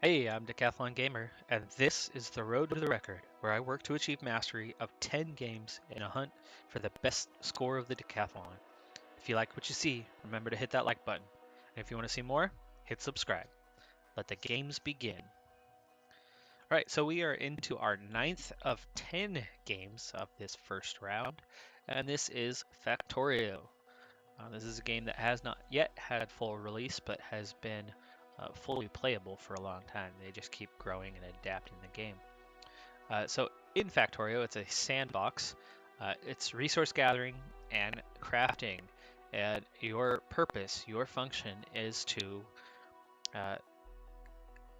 Hey, I'm Decathlon Gamer, and this is the Road to the Record, where I work to achieve mastery of 10 games in a hunt for the best score of the Decathlon. If you like what you see, remember to hit that like button. And if you want to see more, hit subscribe. Let the games begin. Alright, so we are into our 9th of 10 games of this first round, and this is Factorio. This is a game that has not yet had full release, but has been fully playable for a long time. They just keep growing and adapting the game. So in Factorio, it's a sandbox. It's resource gathering and crafting, and your purpose, your function, is to uh,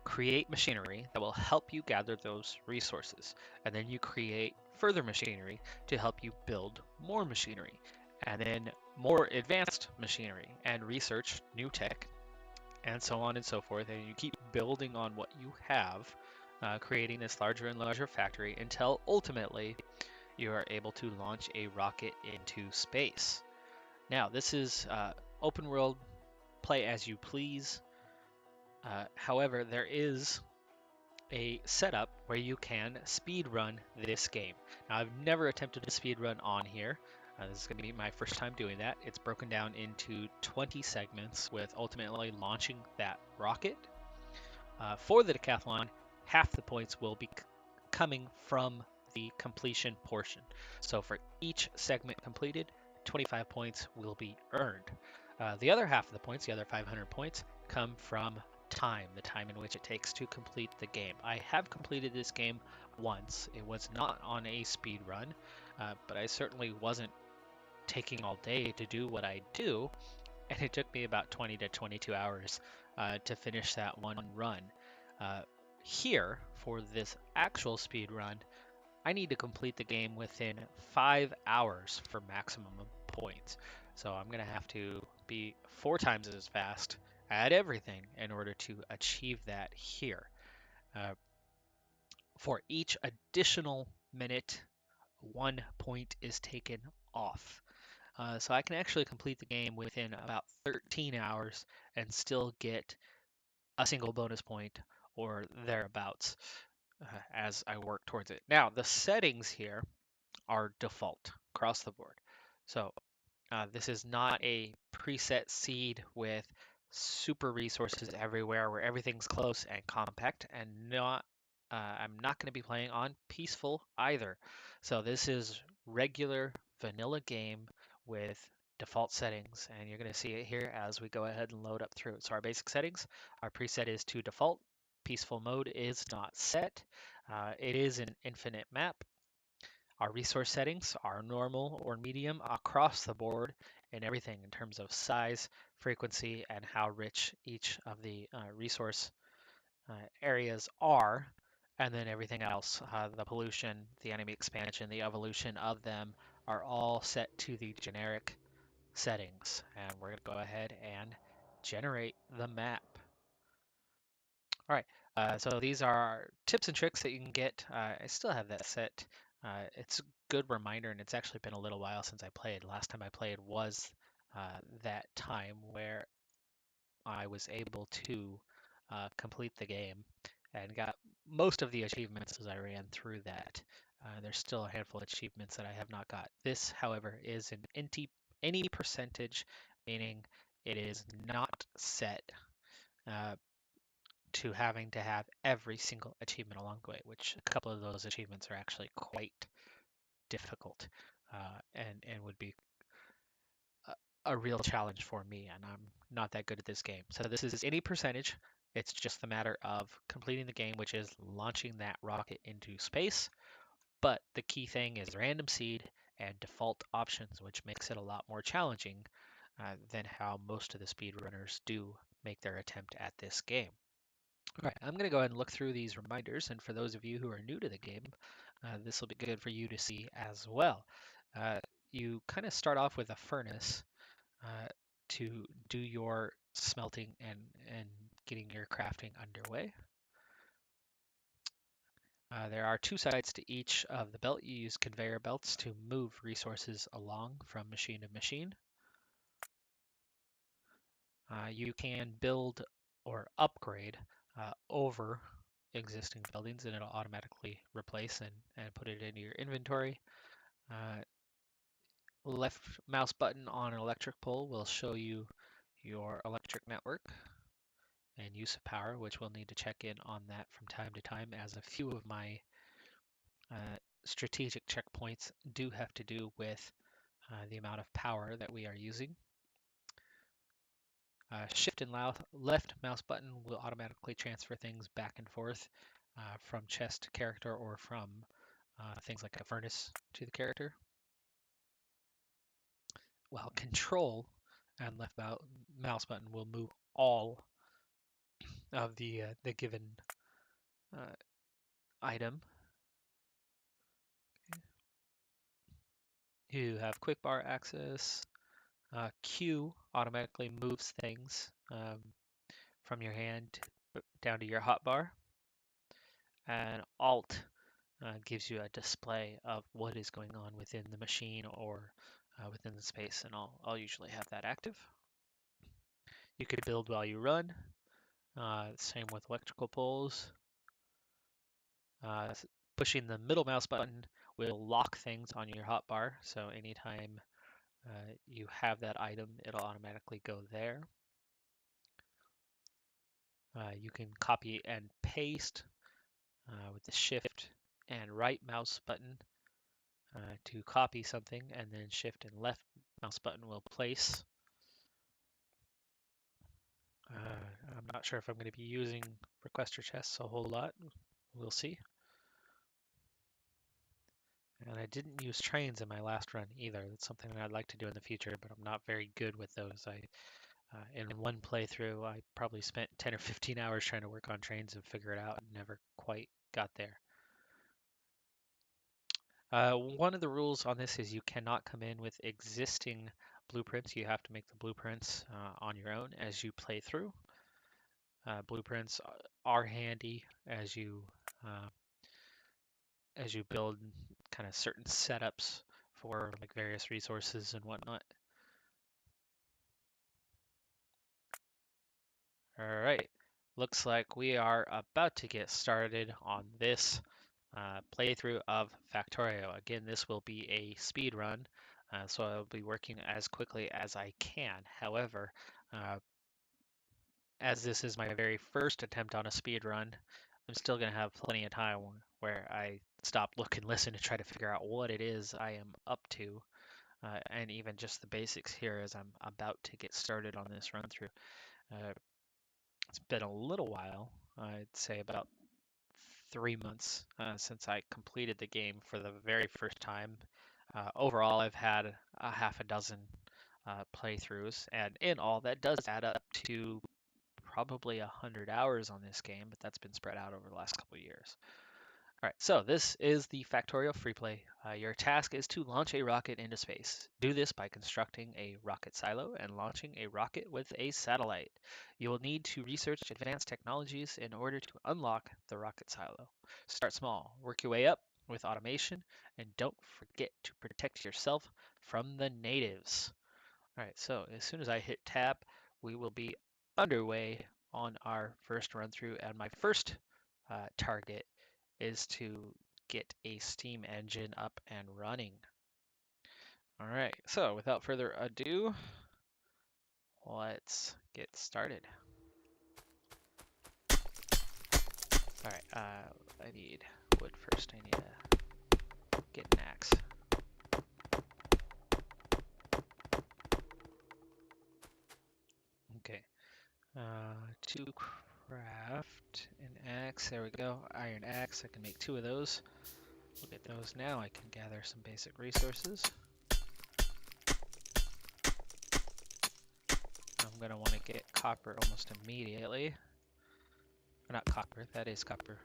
create machinery that will help you gather those resources, and then you create further machinery to help you build more machinery, and then more advanced machinery, and research new tech, and so on and so forth. And you keep building on what you have, creating this larger and larger factory until ultimately you are able to launch a rocket into space. Now, this is open world, play as you please. However, there is a setup where you can speed run this game. Now, I've never attempted to speed run on here. This is going to be my first time doing that. It's broken down into 20 segments with ultimately launching that rocket. For the decathlon, half the points will be coming from the completion portion. So for each segment completed, 25 points will be earned. The other half of the points, the other 500 points, come from time, the time in which it takes to complete the game. I have completed this game once. It was not on a speed run, but I certainly wasn't taking all day to do what I do, and it took me about 20 to 22 hours to finish that one run. Uh, Here, for this actual speed run, I need to complete the game within 5 hours for maximum points. So I'm going to have to be 4 times as fast at everything in order to achieve that here. Uh, for each additional minute, 1 point is taken off. So I can actually complete the game within about 13 hours and still get a single bonus point or thereabouts as I work towards it. Now, the settings here are default across the board. So this is not a preset seed with super resources everywhere where everything's close and compact, and I'm not going to be playing on peaceful either. So this is regular vanilla game with default settings, and you're going to see it here as we go ahead and load up through it. So our basic settings, our preset is to default. Peaceful mode is not set. It is an infinite map. Our resource settings are normal or medium across the board in everything in terms of size, frequency, and how rich each of the resource areas are. And then everything else, the pollution, the enemy expansion, the evolution of them are all set to the generic settings. And we're going to go ahead and generate the map. All right, so these are tips and tricks that you can get. I still have that set. It's a good reminder, and it's actually been a little while since I played. Last time I played was that time where I was able to complete the game and got most of the achievements as I ran through that. There's still a handful of achievements that I have not got. This, however, is an any percentage, meaning it is not set. To having to have every single achievement along the way, which a couple of those achievements are actually quite difficult and would be a real challenge for me, and I'm not that good at this game. So this is any percentage. It's just a matter of completing the game, which is launching that rocket into space. But the key thing is random seed and default options, which makes it a lot more challenging than how most of the speedrunners do make their attempt at this game. All right, I'm going to go ahead and look through these reminders, and for those of you who are new to the game, this will be good for you to see as well. You kind of start off with a furnace to do your smelting and getting your crafting underway. There are 2 sides to each of the belt. You use conveyor belts to move resources along from machine to machine. You can build or upgrade over existing buildings, and it'll automatically replace and put it into your inventory. Left mouse button on an electric pole will show you your electric network and use of power, which we'll need to check in on that from time to time, as a few of my strategic checkpoints do have to do with the amount of power that we are using. Shift and left mouse button will automatically transfer things back and forth from chest to character, or from things like a furnace to the character. While control and left mouse button will move all of the given item. You have quick bar access. Q automatically moves things from your hand down to your hotbar, and Alt gives you a display of what is going on within the machine or within the space, and I'll usually have that active. You could build while you run. Same with electrical poles. Pushing the middle mouse button will lock things on your hotbar, so anytime you have that item, it'll automatically go there. You can copy and paste with the shift and right mouse button to copy something, and then shift and left mouse button will place. I'm not sure if I'm going to be using requester chests a whole lot. We'll see. And I didn't use trains in my last run either. That's something that I'd like to do in the future, but I'm not very good with those. In one playthrough, I probably spent 10 or 15 hours trying to work on trains and figure it out, and never quite got there. One of the rules on this is you cannot come in with existing blueprints. You have to make the blueprints on your own as you play through. Blueprints are handy as you build kind of certain setups for like various resources and whatnot. All right, looks like we are about to get started on this playthrough of Factorio. Again, this will be a speed run, so I'll be working as quickly as I can. However, as this is my very first attempt on a speed run, I'm still going to have plenty of time where I stop, look, and listen to try to figure out what it is I am up to, and even just the basics here as I'm about to get started on this run through. It's been a little while, I'd say about 3 months since I completed the game for the very first time. Overall, I've had a half a dozen playthroughs, and in all, that does add up to probably 100 hours on this game, but that's been spread out over the last couple of years. All right, so this is the Factorio free play. Your task is to launch a rocket into space. Do this by constructing a rocket silo and launching a rocket with a satellite. You will need to research advanced technologies in order to unlock the rocket silo. Start small, work your way up with automation, and don't forget to protect yourself from the natives. All right, so as soon as I hit tab, we will be underway on our first run through, and my first target is to get a steam engine up and running. All right, so without further ado, let's get started. All right, I need wood first. I need to get an axe. Okay, to craft an axe, there we go, iron axe, I can make 2 of those. We'll get those now. I can gather some basic resources. I'm going to want to get copper almost immediately. Or not copper, that is copper.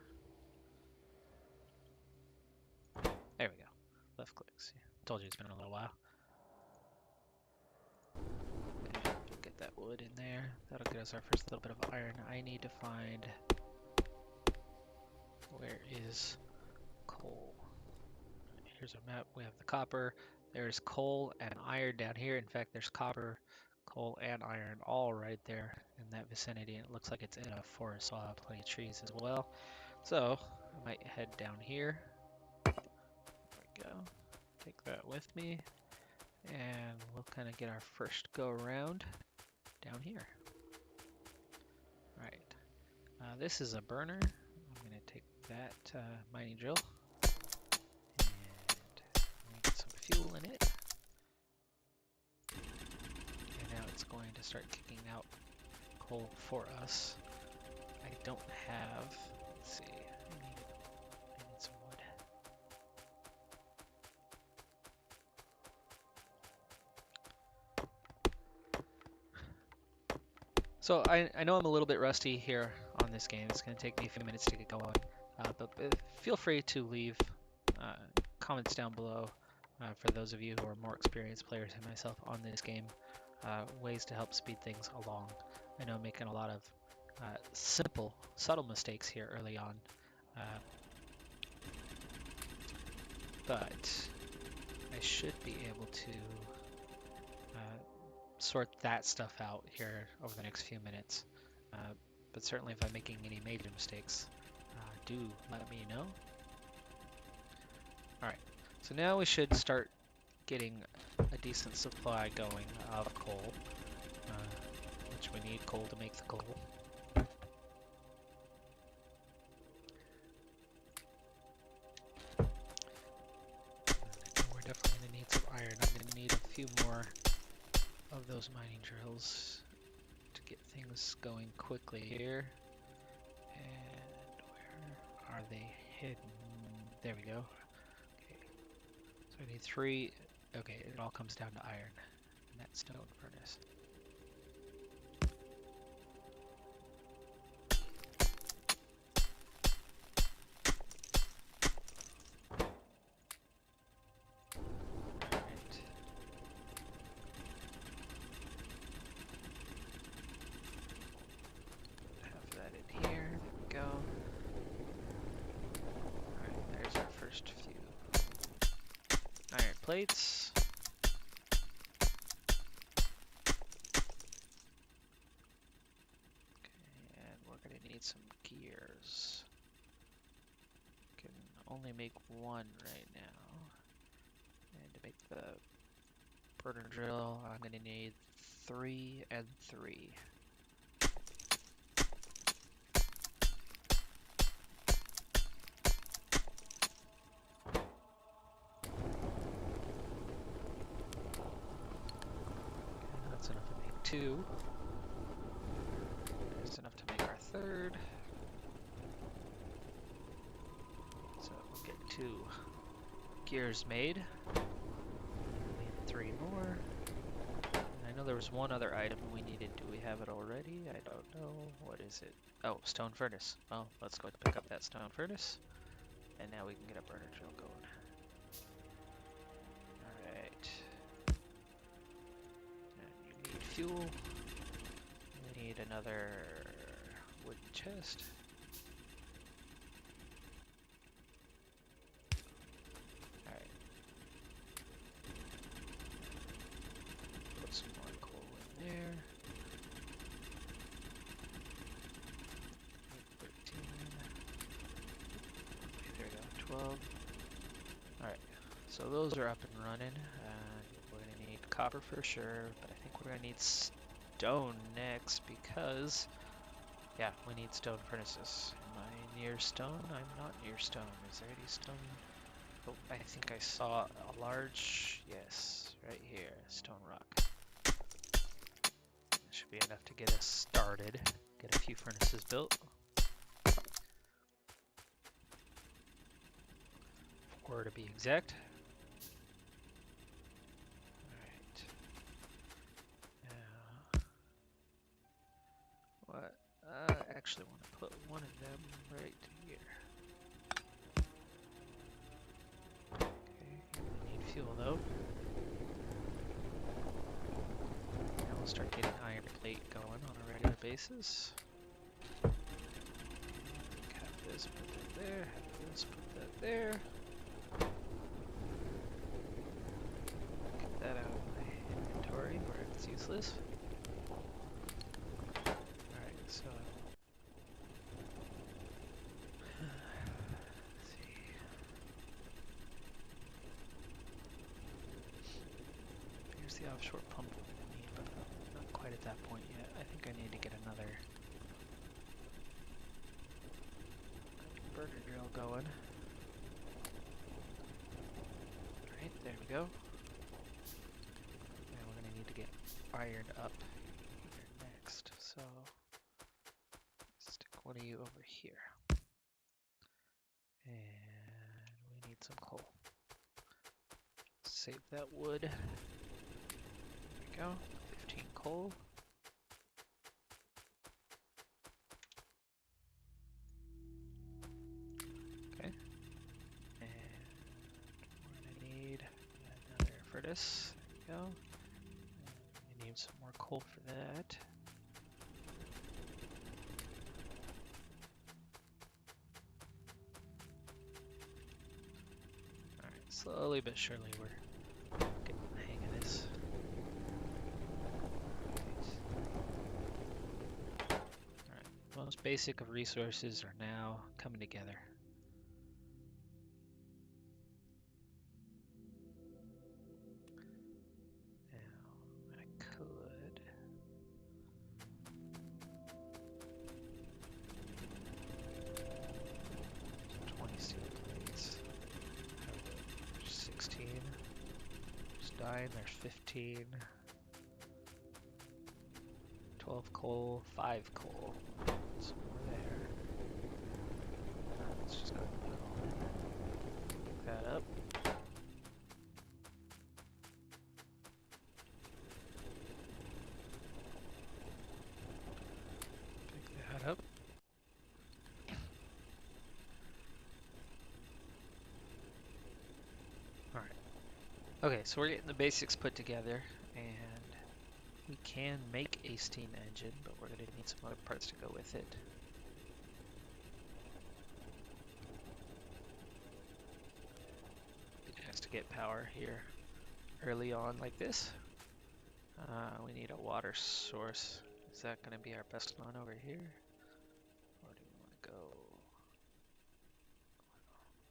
There we go. Left click. See, told you it's been a little while. Okay, get that wood in there. That'll get us our first little bit of iron. I need to find... Where is coal? Here's our map. We have the copper. There's coal and iron down here. In fact, there's copper, coal and iron all right there in that vicinity. And it looks like it's in a forest, so I'll have plenty of trees as well. So I might head down here. There we go. Take that with me. And we'll kind of get our first go around down here. Right. This is a burner. I'm going to take that mining drill and get some fuel in it. And now it's going to start kicking out coal for us. I don't have, let's see, I need some wood. So I know I'm a little bit rusty here on this game. It's going to take me a few minutes to get going, but feel free to leave comments down below for those of you who are more experienced players than myself on this game, ways to help speed things along. I know I'm making a lot of simple, subtle mistakes here early on, but I should be able to sort that stuff out here over the next few minutes. But certainly if I'm making any major mistakes, do let me know. Alright, so now we should start getting a decent supply going of coal, which we need coal to make the coal. We're definitely going to need some iron. I'm going to need a few more of those mining drills to get things going quickly here. And where are they hidden? There we go. Okay, so I need 3. Okay, it all comes down to iron in that stone furnace. Plates. Okay, and we're going to need some gears. Can only make 1 right now. And to make the burner drill, I'm going to need 3 and 3. That's enough to make 2. There's enough to make our 3rd. So we'll get 2 gears made. We need 3 more. And I know there was one other item we needed. Do we have it already? I don't know. What is it? Oh, stone furnace. Well, let's go pick up that stone furnace. And now we can get a burner drill going. Alright. And you need fuel. We need another wooden chest. Alright. Put some more coal in there. 13. There we go, 12. Alright, so those are up and running. We're going to need copper for sure, but I think we're going to need stone next because, yeah, we need stone furnaces. Am I near stone? I'm not near stone. Is there any stone? Oh, I think I saw a large, yes, right here, stone rock. That should be enough to get us started, get a few furnaces built. 4 to be exact. Alright. Now, what? I actually want to put one of them right here. Okay, we need fuel though. Now we'll start getting iron plate going on a regular basis. Have this, put that there, have this, put that there. Get that out of my inventory where it's useless. So let's see. Here's the offshore pump we're gonna need, but I'm not quite at that point yet. I think I need to get another burner drill going. Alright, there we go. And we're gonna need to get ironed up here next. So stick one of you over here. And we need some coal. Save that wood. There we go. 15 coal. Okay. And we're gonna need another furnace. There we go. And we need some more coal for that. Alright, slowly but surely we're getting the hang of this. Alright, most basic of resources are now coming together. Now, I could... 20 steel plates. There's 16. There's 9, there's 15. 12 coal, 5 coal. Some more there. Let's just go ahead and put it all in. Pick that up. Pick that up. Alright. Okay, so we're getting the basics put together, and we can make a steam engine, but we're going to need some other parts to go with it. It has to get power here early on like this. We need a water source. Is that going to be our best one over here? Or do we want to go...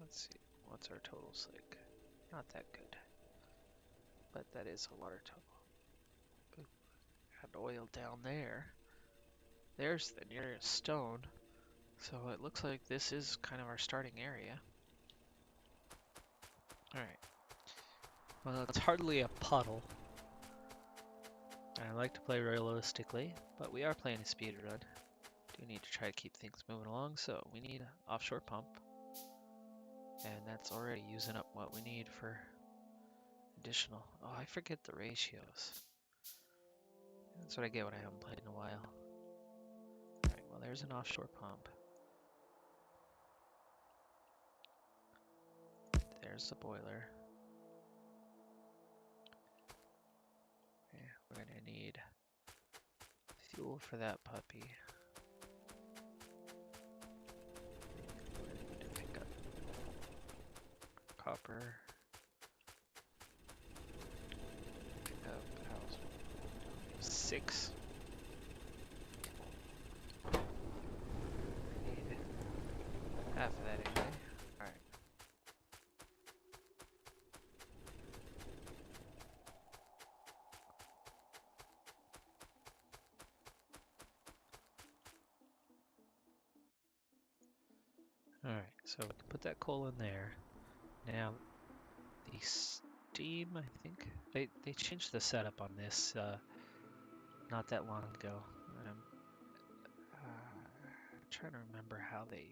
Let's see, what's our totals like? Not that good. But that is a water total. Got oil down there. There's the nearest stone. So it looks like this is kind of our starting area. Alright. Well, it's hardly a puddle. I like to play realistically, but we are playing a speedrun. Do need to try to keep things moving along, so we need an offshore pump. And that's already using up what we need for additional. Oh, I forget the ratios. That's what I get when I haven't played in a while. Alright, well there's an offshore pump. There's the boiler. Yeah, we're gonna need fuel for that puppy. We're gonna need to pick up copper. Pick up house. 6. I need half of that anyway. Alright. Alright, so we can put that coal in there. Now, the steam, I think, they changed the setup on this not that long ago. I'm trying to remember how they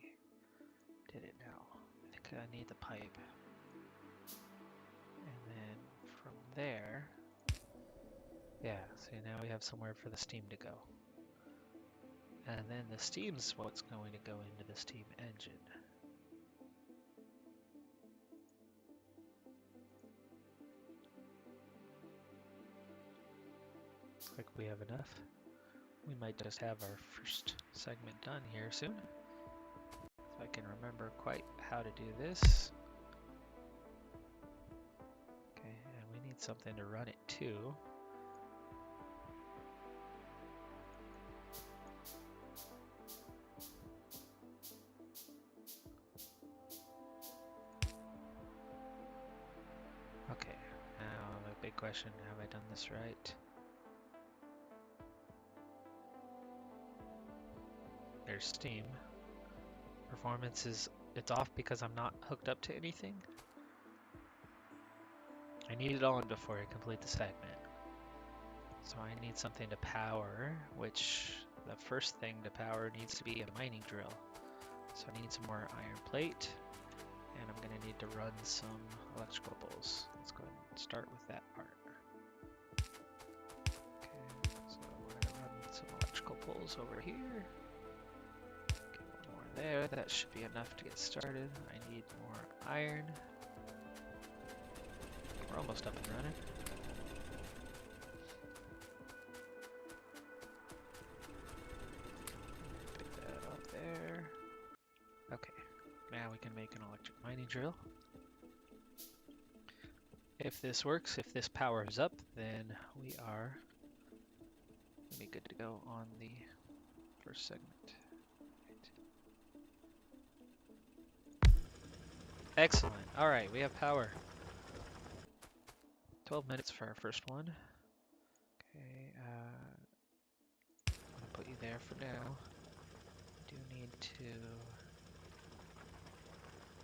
did it now. I think I need the pipe. And then from there, yeah, so now we have somewhere for the steam to go. And then the steam's what's going to go into the steam engine. Looks like we have enough. We might just have our first segment done here soon. If I can remember quite how to do this. Okay, and we need something to run it too. question. Have I done this right? There's Steam. Performance is, it's off because I'm not hooked up to anything. I need it on before I complete the segment. So I need something to power, which the first thing to power needs to be a mining drill. So I need some more iron plate, and I'm going to need to run some electrical poles. Let's go ahead and start with that part. Okay, so we're going to run some electrical poles over here. Get one more there. That should be enough to get started. I need more iron. We're almost up and running. Put that up there. Okay, now we can make an electric mining drill. If this works, if this powers up, then we are gonna be good to go on the first segment. Right. Excellent. All right, we have power. 12 minutes for our first one. Okay, I'm gonna put you there for now. Do need to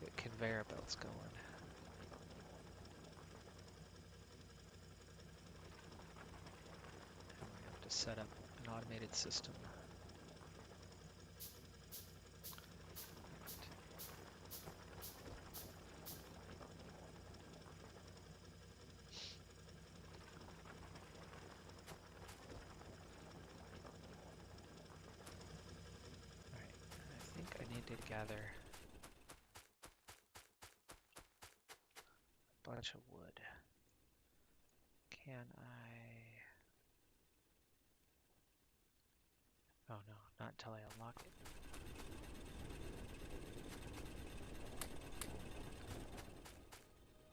get conveyor belts going. And we have to set up an automated system. I think I need to gather a bunch of wood. Can I? Oh no, not until I unlock it.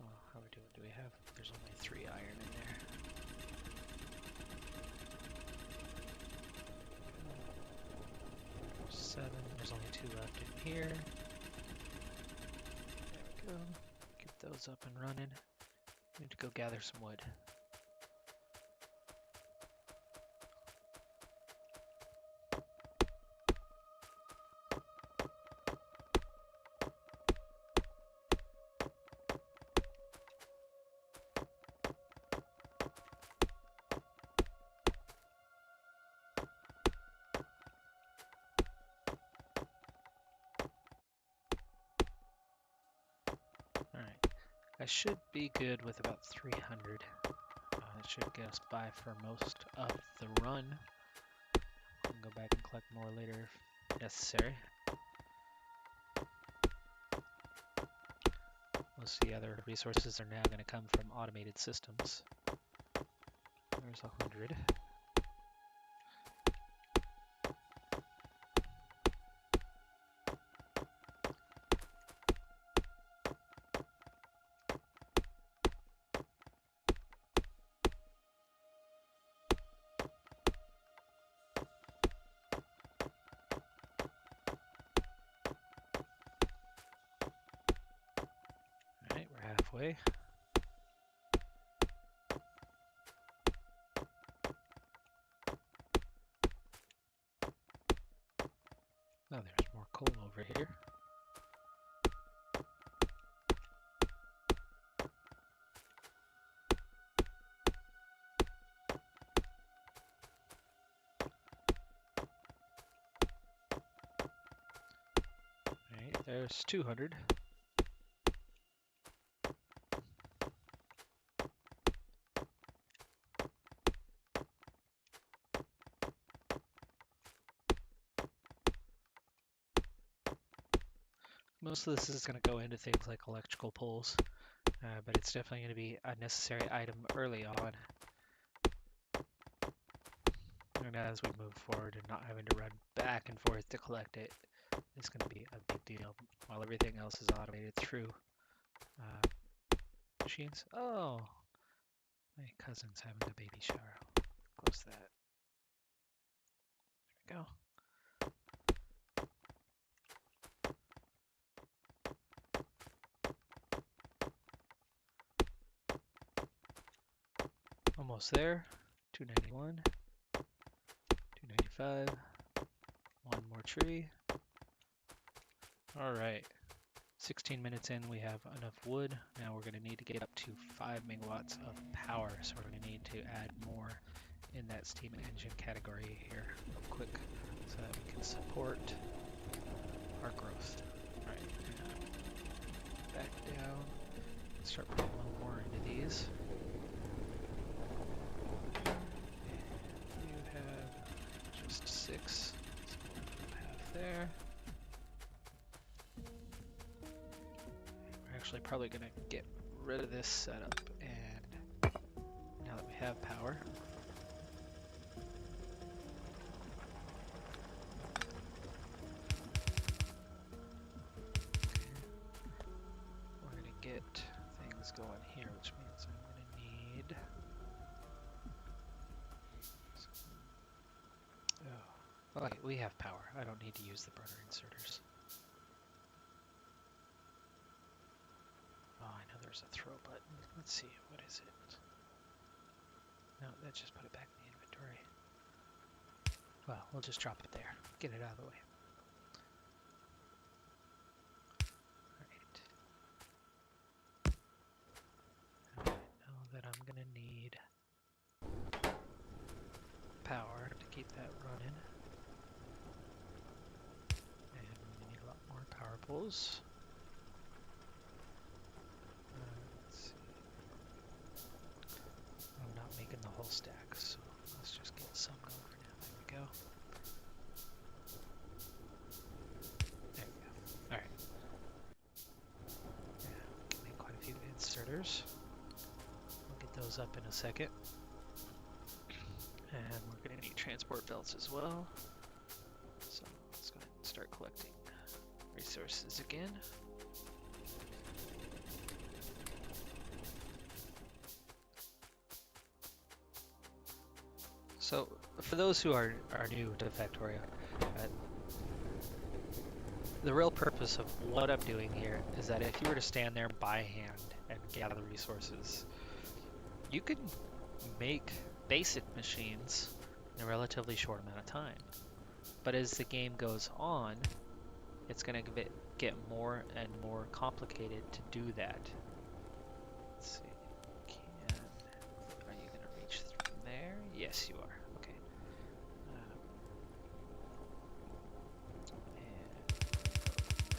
Oh, how are we doing? Do we have? There's only 3 iron in there. 7. There's only 2 left in here. There we go. Get those up and running. Need to go gather some wood. Alright, I should be good with about 300. It should get us by for most of the run. We can go back and collect more later if necessary. Most of the other resources are now going to come from automated systems. There's 100. Alright, we're halfway. Oh, there's more coal over here. Alright, there's 200. Most of this is going to go into things like electrical poles, but it's definitely going to be a necessary item early on. And as we move forward and not having to run back and forth to collect it, it's going to be a big deal while everything else is automated through machines. Oh, my cousin's having a baby shower. Close that. There we go. Almost there. 291. 295. One more tree. All right. 16 minutes in, we have enough wood. Now we're going to need to get up to 5 megawatts of power. So we're going to need to add more in that steam engine category here real quick so that we can support our growth. All right. Back down. Start putting a little more into these. You have just 6. So we'll put half there. We're actually probably going to get rid of this setup, and now that we have power, we're going to get things going here, which means I'm going to need... Oh, okay, we have power. I don't need to use the burner inserters. Oh, I know there's a throw button. Let's see, what is it? No, that just put it back in the inventory. Well, we'll just drop it there. Get it out of the way. Alright. I know that I'm gonna need power to keep that running. And we need a lot more power poles. Let's see. I'm not making the whole stack, so let's just get some going for now. There we go. There we go. Alright. Yeah, we can make quite a few inserters. We'll get those up in a second. And we're going to need transport belts as well. So let's go ahead and start collecting resources again. So for those who are new to Factorio, the real purpose of what I'm doing here is that if you were to stand there by hand and gather resources, you could make basic machines in a relatively short amount of time. But as the game goes on, it's going to get more and more complicated to do that. Let's see. Are you going to reach from there? Yes, you are. Okay. And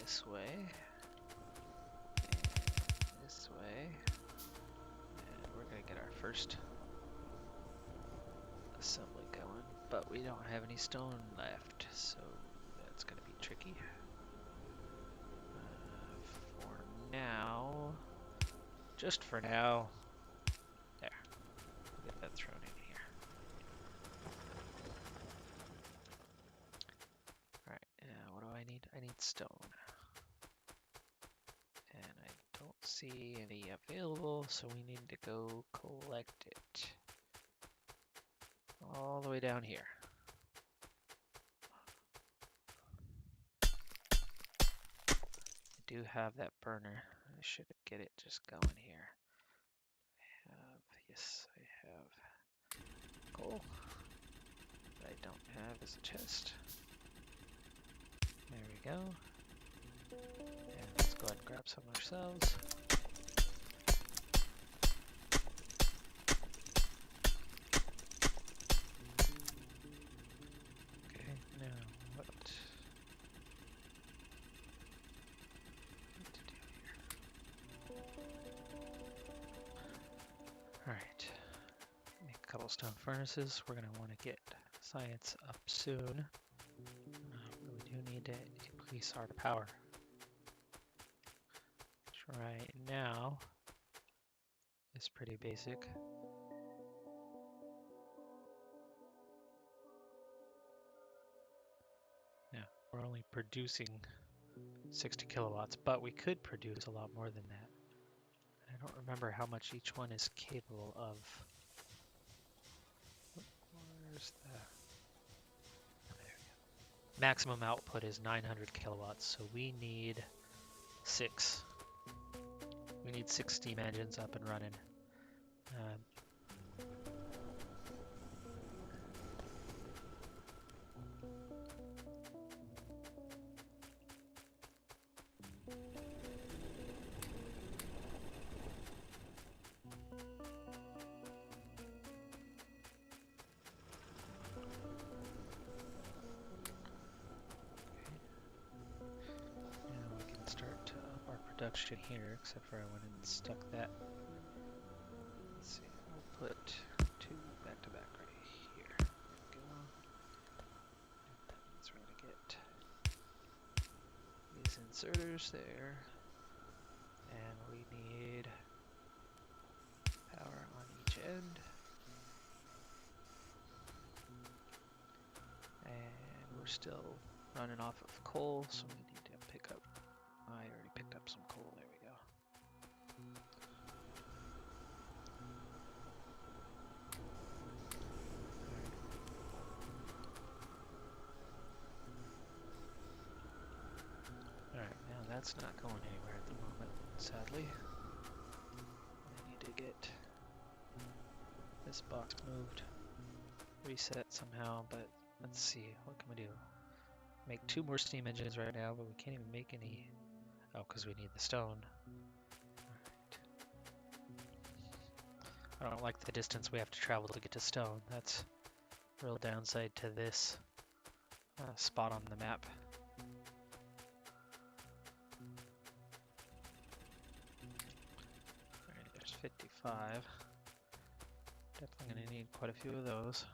this way. And this way. And we're going to get our first assembly going, but we don't have any stone left, so that's going to be tricky. For now, just for now, there, get that thrown in here. Alright, what do I need? I need stone. And I don't see any available, so we need to go collect it. All the way down here. I do have that burner. I should get it just going here. Yes, I have coal. What I don't have is a chest. There we go. And let's go ahead and grab some ourselves. Okay, now what to do here? Alright. Make a couple stone furnaces. We're going to want to get science up soon. We do need to increase our power. Which right now is pretty basic. Now, we're only producing 60 kilowatts, but we could produce a lot more than that. I don't remember how much each one is capable of. Where's the... There we go. Maximum output is 900 kilowatts, so we need 6. We need 6 steam engines up and running. production here, except for I went and stuck that. Let's see, I'll put 2 back to back right here. There we go. That means we're gonna get these inserters there, and we need power on each end. And we're still running off of coal, so we need to pick up. I already picked up some coal. There we go. Alright, now that's not going anywhere at the moment, sadly. I need to get this box moved, reset somehow, but let's see, what can we do? Make 2 more steam engines right now, but we can't even make any. Oh, because we need the stone. Alright. I don't like the distance we have to travel to get to stone. That's a real downside to this spot on the map. Alright, there's 55. Definitely going to need quite a few of those.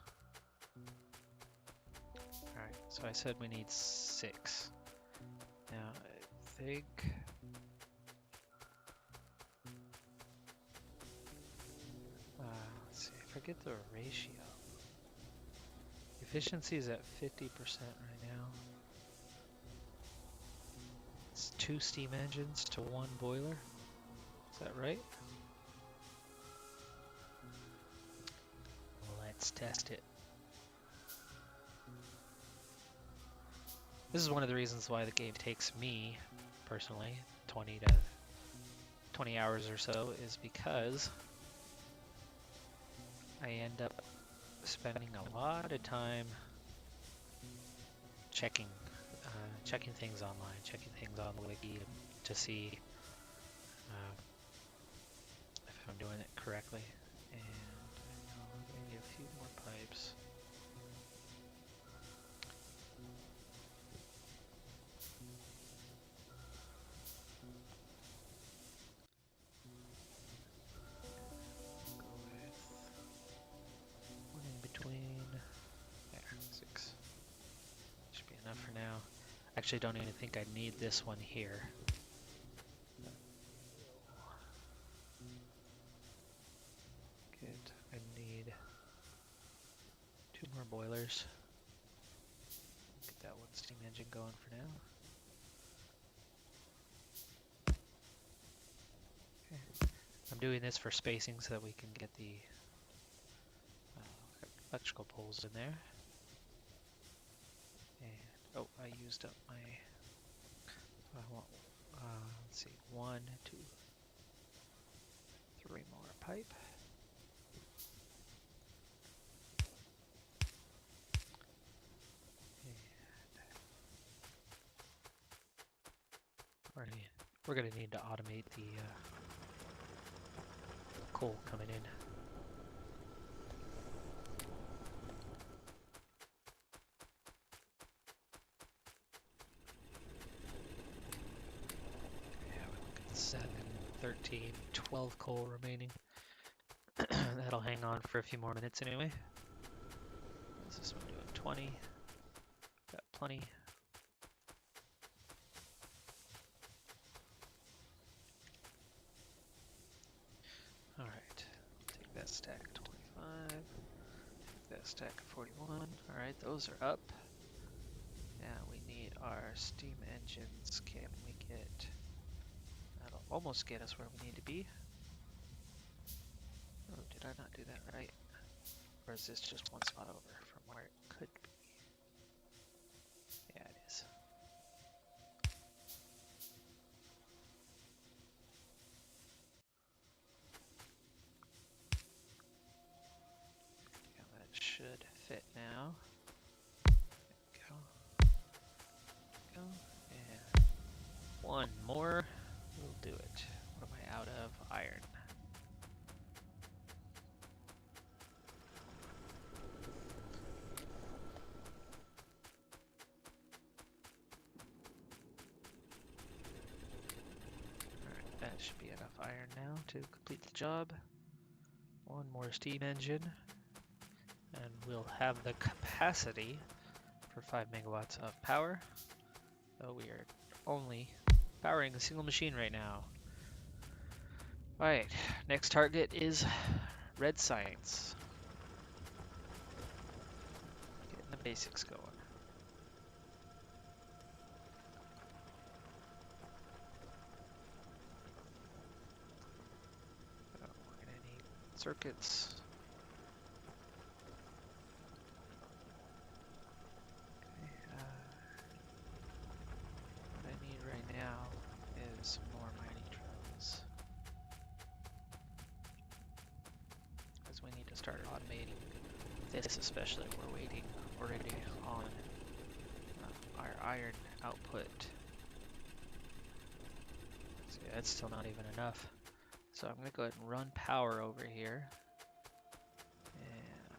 Alright, so I said we need 6. Now, I think... let's see, I forget the ratio. Efficiency is at 50% right now. It's 2 steam engines to 1 boiler. Is that right? Let's test it. This is one of the reasons why the game takes me, personally, 20 hours or so, is because I end up spending a lot of time checking things online, checking things on the wiki to see if I'm doing it correctly. And I know I'm going to need a few more pipes. For now. Actually, don't even think I need this one here. Good. I need 2 more boilers. Get that 1 steam engine going for now. Okay. I'm doing this for spacing so that we can get the electrical poles in there. And, oh, I used up my, I want, let's see, 1, 2, 3 more pipe. And we're gonna need to automate the coal coming in. Yeah, we look at 7, 13, 12 coal remaining. That'll hang on for a few more minutes anyway. What's this one doing? 20. Got plenty. Alright, take that stack of 25, take that stack of 41. Alright, those are up. Now we need our steam engines. Can we get... That'll almost get us where we need to be. Oh, did I not do that right? Or is this just 1 spot over from where it could be? Yeah, it is. Yeah, that should fit now. There we go. And 1 more will do it. What am I out of? Iron. should be enough iron now to complete the job. One more steam engine, and we'll have the capacity for 5 megawatts of power. Though we are only powering a single machine right now. Alright, next target is red science. Getting the basics going. We're gonna need circuits. What I need right now is some more mining drills, because we need to start automating this, especially if we're waiting already on our iron output. See, that's still not even enough. So I'm going to go ahead and run power over here. And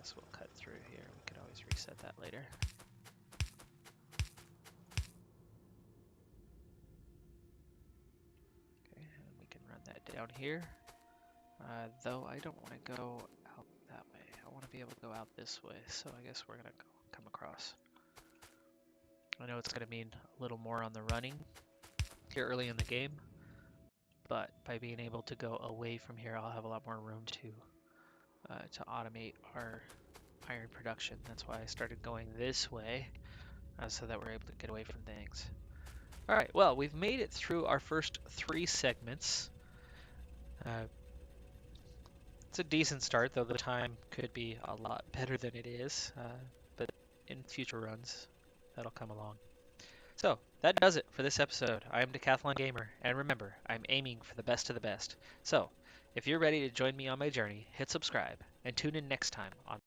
this will cut through here. We can always reset that later. Okay, and we can run that down here. Though I don't want to go out that way. I want to be able to go out this way. So I guess we're going to come across. I know it's going to mean a little more on the running here early in the game, but by being able to go away from here, I'll have a lot more room to automate our iron production. That's why I started going this way, so that we're able to get away from things. All right, well, we've made it through our first 3 segments. It's a decent start, though the time could be a lot better than it is, but in future runs, that'll come along. So, that does it for this episode. I am Decathlon Gamer, and remember, I'm aiming for the best of the best. So, if you're ready to join me on my journey, hit subscribe, and tune in next time on